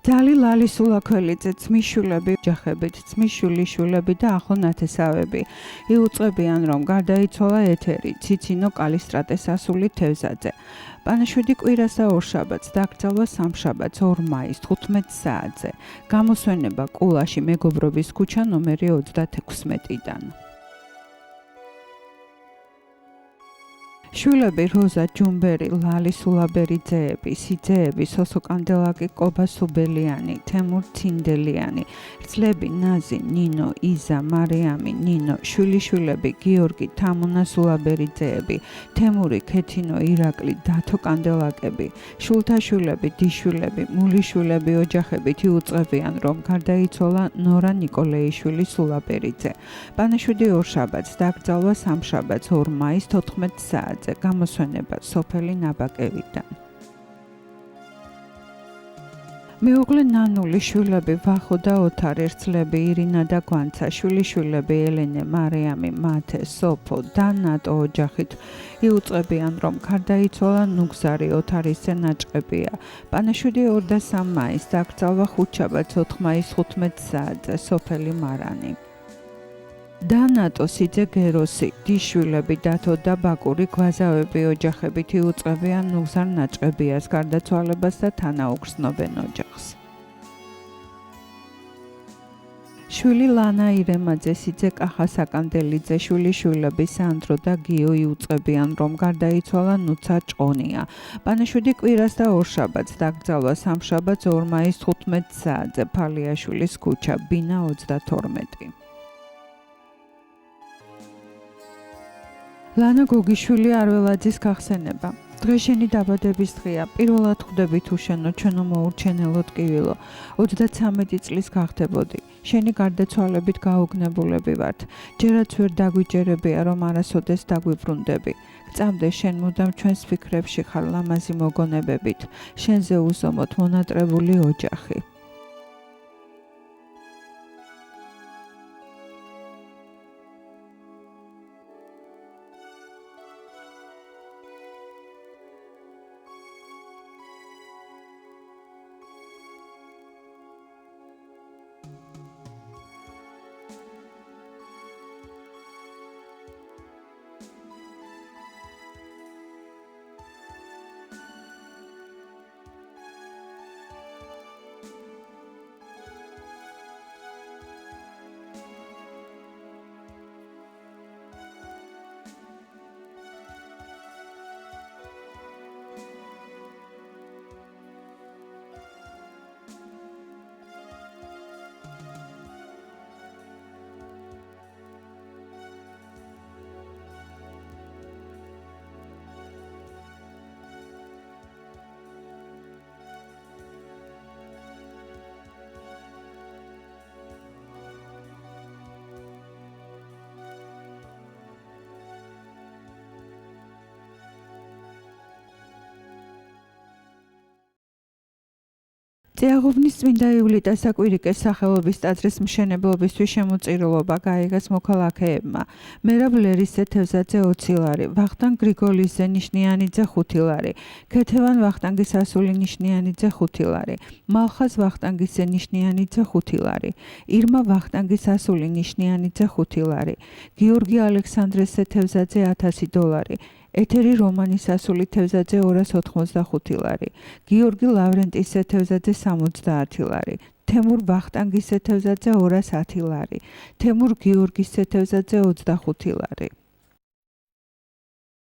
ძალი ლალისულა ქველიძე, ძმისშვილები, ოჯახებით, ძმისშვილიშვილები და ახლო ნათესავები. იუწყებიან, რომ გარდაიცვალა ეთერი, ციცინო კალისტრატეს ასული თევზაძე. პანაშვიდი კვირას და ორშაბათს, დაკრძალვა სამშაბათს 2 მაისს 15 საათზე. გამოსვენება კულაში მეგობრობის ქუჩა ნომერი 36-დან. შვილები როზა ჯუმბერი, ლალი სულაბერიძეები, სიძეები, სოსო კანდელაკი, კობა სუბელიანი, თემურ ცინდელიანი, რძლები ნაზი, ნინო, იზა, მარიამი, ნინო, შვილიშვილები, გიორგი, თამუნა სულაბერიძეები, თემური, ქეთინო, ირაკლი, დათო კანდელაკები, შვილთაშვილები, დიშვილები, მულიშვილები ოჯახებით იუწყებიან, რომ გარდაიცვალა ნორა ნიკოლეიშვილი სულაბერიძე. პანაშვიდი ორშაბათს, დაკრძალვა სამშაბათს 2 მაისს 14 საათზე. გამოსვენება სოფელი ნაბაკევიდან. მეუღლე ნანული შვილები ვახო და ოთარი, რძლები ირინა და გვანცა, შვილიშვილები ელენე, მარიამი, მათე, სოფო და ნატო ოჯახით იუწყებიან, რომ გარდაიცვალა ნუგზარი ოთარისზე ნაჭყებია. პანაშვიდი 2 და 3 მაისს დაკრძალვა ხუთშაბათს 4 მაისს 15 საათზე სოფელი მარანი. დანატო სიძე გეროსი, დიშვილები დათო და ბაკური გვაზავები ოჯახებით იუწყებიან ნუგზარ ნაჭყებიას გარდაცვალებას და თანაუგრძნობენ ოჯახს. შვილი ლანა ირემაძე, სიძე კახა საკანდელიძე, შვილიშვილები სანდრო და გიო იუწყებიან, რომ გარდაიცვალა ნუცა ჭყონია. პანაშვიდი კვირას და ორშაბათს, დაკრძალვა სამშაბათს 2 მაისს 15 საათზე ფალიაშვილის ქუჩა, ბინა 32. ლანა გოგიშვილი არველაძის გახსენება. დღეს შენი დაბადების დღეა. პირველად ხვდები თუ შენო ჩვენო მოურჩენელო ტკივილო. 33 წლის გახდებოდი. შენი გარდაცვალებით გაუგნებულები ვართ. ჯერაც ვერ დაგვიჯერებია, რომ არასოდეს დაგვიბრუნდები. გწამდე შენ მუდამ ჩვენს ფიქრებში ხარ ლამაზი მოგონებებით. შენზე უსომოთ მონატრებული ოჯახი. წიაღუბნის წმინდა ივლიტა საკვირიკეს სახელობის ტაძრის მშენებლობისთვის შემოწირულობა გაიგეს მოქალაქეებმა. მერაბ ლერისძე თევზაძე 20 ლარი, ვახტანგ გრიგოლიძე ნიშნიანიძე 5 ლარი, ქეთევან ვახტანგის ასული ნიშნიანიძე 5 ლარი, მალხაზ ვახტანგისძე ნიშნიანიძე 5 ლარი, ირმა ვახტანგის ასული ნიშნიანიძე 5 ლარი, გიორგი ალექსანდრესძე თევზაძე 1000 დოლარი, ეთერი რომანის ასული თევზაძე 285 ლარი, გიორგი ლავრენტისძე თევზაძე 70 ლარი, თემურ ვახტანგისძე თევზაძე 210 ლარი, თემურ გიორგისძე თევზაძე 25 ლარი.